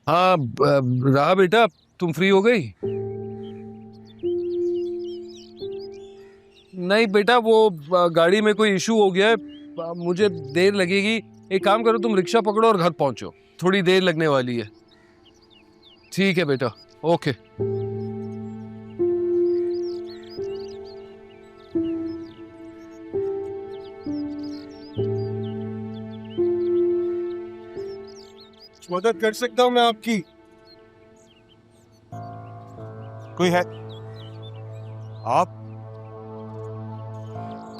हाँ रहा बेटा, तुम फ्री हो गई? नहीं बेटा, वो गाड़ी में कोई इशू हो गया है, मुझे देर लगेगी। एक काम करो, तुम रिक्शा पकड़ो और घर पहुंचो, थोड़ी देर लगने वाली है। ठीक है बेटा, ओके। मदद कर सकता हूँ मैं आपकी? कोई है? आप?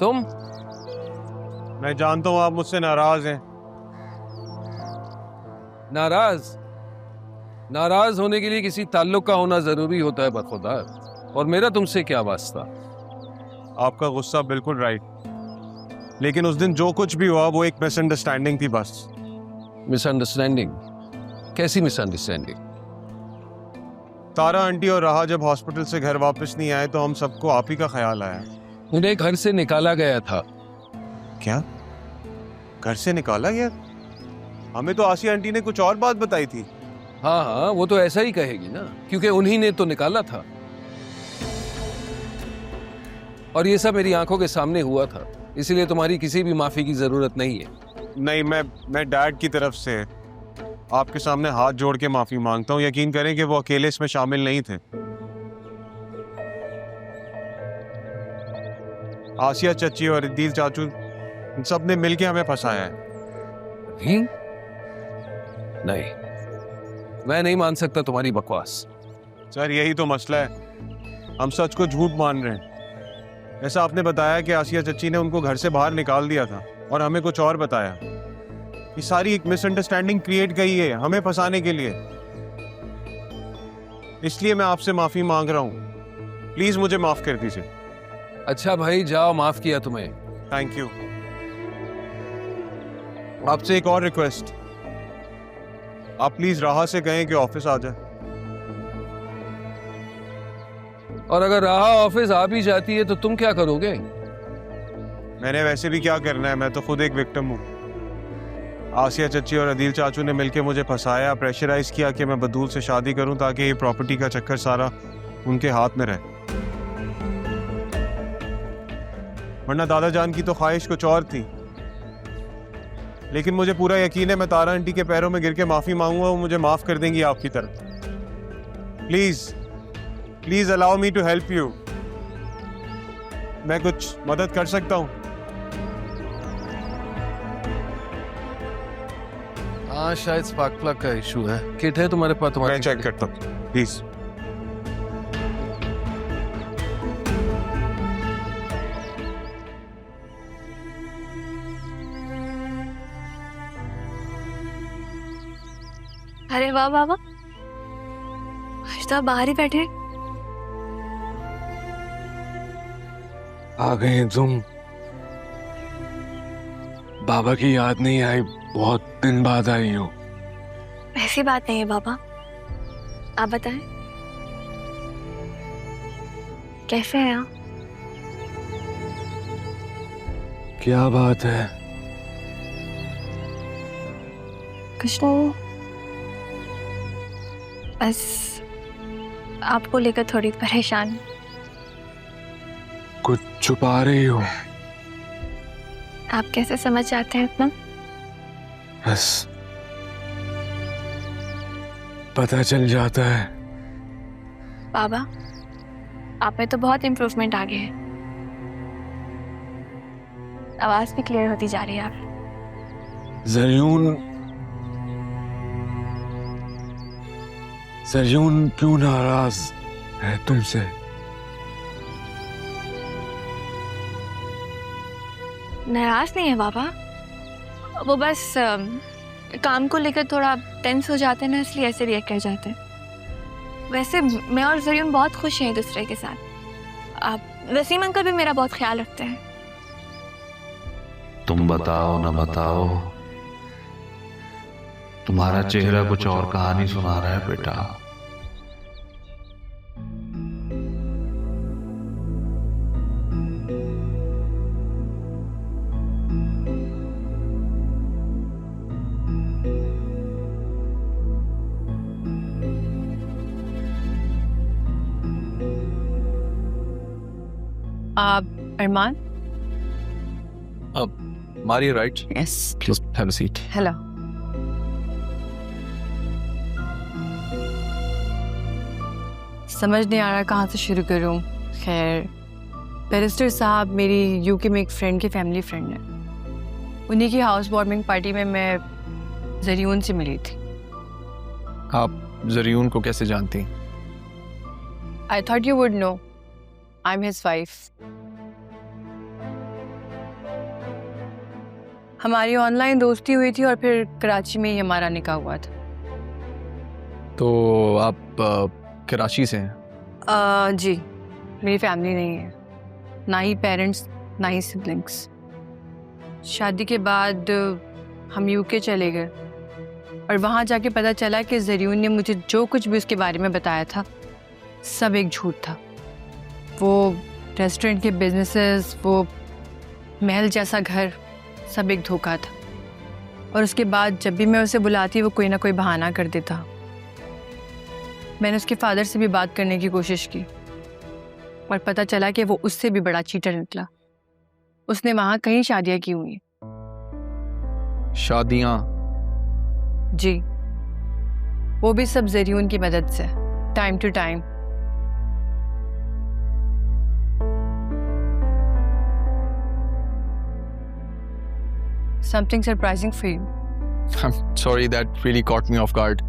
तुम? मैं जानता हूँ आप मुझसे नाराज हैं। नाराज? नाराज होने के लिए किसी ताल्लुक का होना जरूरी होता है बरखुरदार, और मेरा तुमसे क्या वास्ता। आपका गुस्सा बिल्कुल राइट, लेकिन उस दिन जो कुछ भी हुआ वो एक मिसअंडरस्टैंडिंग थी बस। मिसअंडरस्टैंडिंग? कैसी मिसअंडरस्टैंडिंग? तारा आंटी और राहा जब हॉस्पिटल से घर वापस नहीं आए तो हम सबको आप ही का ख्याल आया। उन्हें घर से निकाला गया था। क्या? घर से निकाला गया? हमें तो आसिया आंटी ने कुछ और बात बताई थी। हाँ हाँ, वो तो ऐसा ही कहेगी ना, क्योंकि उन्हीं ने तो निकाला था। और ये सब मेरी आंखों के सामने हुआ था, इसलिए तुम्हारी किसी भी माफी की जरूरत नहीं है। नहीं, मैं डैड की तरफ से आपके सामने हाथ जोड़ के माफी मांगता हूँ। यकीन करें कि वो अकेले इसमें शामिल नहीं थे। आसिया चची और इद्दील चाचू सब ने मिलके हमें फंसाया है। नहीं, मैं नहीं मान सकता तुम्हारी बकवास। सर यही तो मसला है, हम सच को झूठ मान रहे हैं। ऐसा आपने बताया कि आसिया चची ने उनको घर से बाहर निकाल दिया था और हमें कुछ और बताया। ये सारी एक मिसअंडरस्टैंडिंग क्रिएट की है हमें फंसाने के लिए। इसलिए मैं आपसे माफी मांग रहा हूँ, प्लीज मुझे माफ कर दीजिए। अच्छा भाई जाओ, माफ किया तुम्हें। Thank you. आपसे एक और रिक्वेस्ट, आप प्लीज राहा से कहें कि ऑफिस आ जाए। और अगर राहा ऑफिस आ भी जाती है तो तुम क्या करोगे? मैंने वैसे भी क्या करना है, मैं तो खुद एक विक्टिम हूँ। आसिया चची और अदील चाचू ने मिलकर मुझे फंसाया, प्रेशराइज किया कि मैं बदूल से शादी करूं ताकि ये प्रॉपर्टी का चक्कर सारा उनके हाथ में रहे। वरना दादा जान की तो ख्वाहिश कुछ और थी। लेकिन मुझे पूरा यकीन है मैं तारा आंटी के पैरों में गिर के माफी मांगूंगा, वो मुझे माफ कर देंगी आपकी तरफ। Please please allow me to help you. मैं कुछ मदद कर सकता हूँ? हाँ शायद स्पार्क प्लग का इशू है। किट है तुम्हारे पास? मैं चेक करता हूँ प्लीज। अरे वाह वाह वाह, आज तो आप बाहर ही बैठे। आ गए तुम? बाबा की याद नहीं आई? बहुत दिन बाद आई हो। ऐसी बात नहीं है बाबा, आप बताएं कैसे हैं आप? क्या बात है? कुछ नहीं, बस आपको लेकर थोड़ी परेशान। कुछ छुपा रही हो? आप कैसे समझ जाते हैं इतना? बस पता चल जाता है। बाबा, आप में तो बहुत इम्प्रूवमेंट आ गया है, आवाज भी क्लियर होती जा रही है आप। जरयून क्यों नाराज है तुमसे? नाराज नहीं है बाबा, वो बस काम को लेकर थोड़ा टेंस हो जाते हैं ना, इसलिए ऐसे रिएक्ट कर जाते हैं। वैसे मैं और जरीन बहुत खुश हैं एक दूसरे के साथ। आप वसीम अंकल भी मेरा बहुत ख्याल रखते हैं। तुम बताओ ना बताओ, तुम्हारा चेहरा कुछ और कहानी सुना रहा है बेटा। आप अरमान? मारी right, yes, please have a seat. Hello. समझ नहीं आ रहा कहाँ से शुरू करूँ। खैर, बैरिस्टर साहब मेरी यूके में एक फ्रेंड की फैमिली फ्रेंड है। उन्हीं की हाउस वार्मिंग पार्टी में मैं जरियून से मिली थी। आप जरियून को कैसे जानती? I thought you would know, I am his wife. हमारी ऑनलाइन दोस्ती हुई थी और फिर कराची में ही हमारा निकाह हुआ था। तो आप कराची से हैं? जी, मेरी फैमिली नहीं है, ना ही पेरेंट्स ना ही सिबलिंग्स। शादी के बाद हम यूके चले गए और वहाँ जाके पता चला कि जरियून ने मुझे जो कुछ भी उसके बारे में बताया था सब एक झूठ था। वो रेस्टोरेंट के बिजनेसेस, वो महल जैसा घर, सब एक धोखा था। और उसके बाद जब भी मैं उसे बुलाती वो कोई ना कोई बहाना कर देता। मैंने उसके फादर से भी बात करने की कोशिश की और पता चला कि वो उससे भी बड़ा चीटर निकला। उसने वहाँ कई शादियाँ की हुई हैं। शादियाँ? जी, वो भी सब जरियून की मदद से, time to time. Something surprising for you. I'm sorry, that really caught me off guard.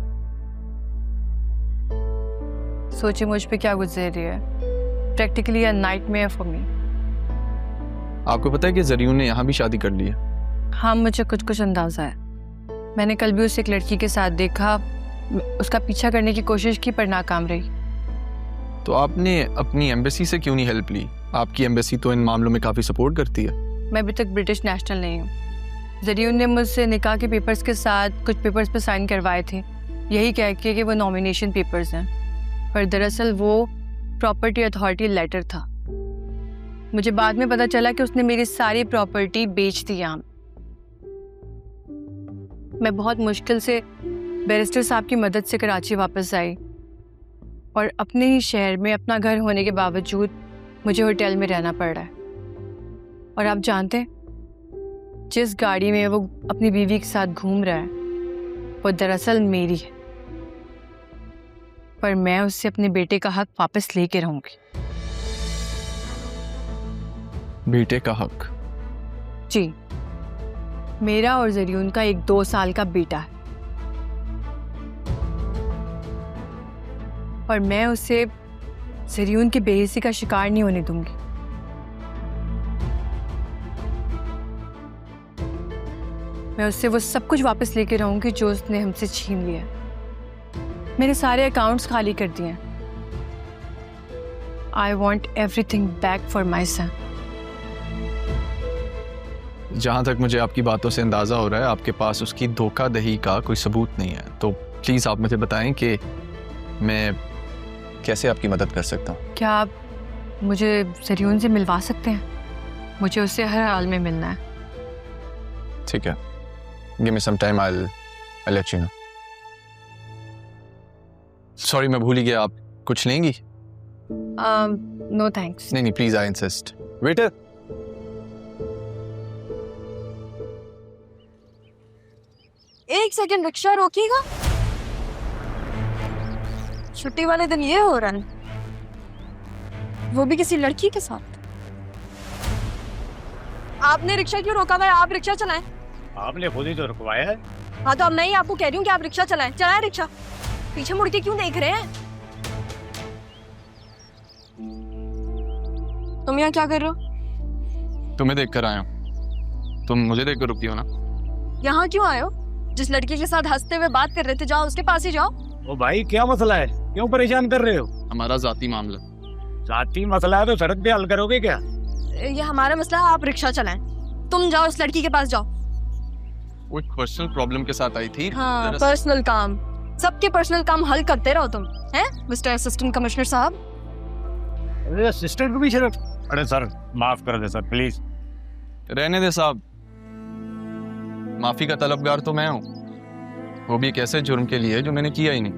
सोचिए मुझ पे क्या गुजर रही है। Practically a nightmare for me. आपको पता है कि जरियून ने यहाँ भी शादी कर ली है? हाँ, मुझे कुछ कुछ अंदाजा है। मैंने कल भी उसे एक लड़की के साथ देखा, उसका पीछा करने की कोशिश की पर नाकाम रही। तो आपने अपनी एम्बेसी से क्यों नहीं हेल्प ली? आपकी एम्बेसी तो इन मामलों में काफ़ी सपोर्ट करती है। मैं अभी तक ब्रिटिश नेशनल नहीं हूँ। जरियून ने मुझसे निकाह के पेपर्स के साथ कुछ पेपर्स पे साइन करवाए थे, यही कह के कि वो नॉमिनेशन पेपर्स हैं, पर दरअसल वो प्रॉपर्टी अथॉरिटी लेटर था। मुझे बाद में पता चला कि उसने मेरी सारी प्रॉपर्टी बेच दी यहाँ। मैं बहुत मुश्किल से बैरिस्टर साहब की मदद से कराची वापस आई और अपने ही शहर में अपना घर होने के बावजूद मुझे होटल में रहना पड़ रहा है। और आप जानते हैं, जिस गाड़ी में वो अपनी बीवी के साथ घूम रहा है वो दरअसल मेरी है, पर मैं उससे अपने बेटे का हक वापस लेके रहूंगी। बेटे का हक? जी, मेरा और जरियून का एक 2 साल का बेटा है और मैं उसे जरियून की बेइज्जती का शिकार नहीं होने दूंगी। मैं उससे वो सब कुछ वापस लेके रहूंगी जो उसने हमसे छीन लिया। मेरे सारे अकाउंट्स खाली कर दिए। I want everything back for my son. जहाँ तक मुझे आपकी बातों से अंदाज़ा हो रहा है, आपके पास उसकी धोखाधड़ी का कोई सबूत नहीं है। तो प्लीज़ आप मुझे बताएं कि मैं कैसे आपकी मदद कर सकता हूँ। क्या आप मुझे जरियून से मिलवा सकते हैं? मुझे उससे हर हाल में मिलना है। ठीक है, give me some time, I let you know. Sorry, मैं भूल ही गया, आप कुछ लेंगी? No thanks. नहीं, प्लीज, आई इंसिस्ट। वेटर, एक सेकंड, रिक्शा रोकिएगा। छुट्टी वाले दिन ये हो रहा है, वो भी किसी लड़की के साथ। आपने रिक्शा क्यों रोका? भाई, आप रिक्शा चलाएं। आपने खुद ही तो रुकवाया है। हाँ, तो अब मैं ही आपको कह रही हूँ कि आप रिक्शा चलाएं। चलाएं रिक्शा। पीछे मुड़ के क्यों देख रहे हैं? तुम यहाँ क्या कर रहे हो? तुम्हें देखकर आया हूँ। तुम मुझे देखकर रुकी हो ना? यहाँ क्यों आए हो? जिस लड़की के साथ हंसते हुए बात कर रहे थे, जाओ उसके पास ही जाओ। ओ भाई, क्या मसला है? क्यों परेशान कर रहे हो? हमारा जाती मामला। जाती मसला है तो सड़क पे हल करोगे क्या? ये हमारा मसला है, आप रिक्शा चलाएं। तुम जाओ उस लड़की के पास जाओ। वो एक पर्सनल प्रॉब्लम के साथ आई थी। हाँ, पर्सनल काम। सबके पर्सनल काम हल करते रहो तुम, हैं मिस्टर असिस्टेंट कमिश्नर साहब। अरे असिस्टेंट कमिश्नर? अरे सर, माफ कर दे सर, प्लीज। रहने दे साहब, माफी का तलबगार तो मैं हूँ, वो भी एक ऐसे जुर्म के लिए जो मैंने किया ही नहीं।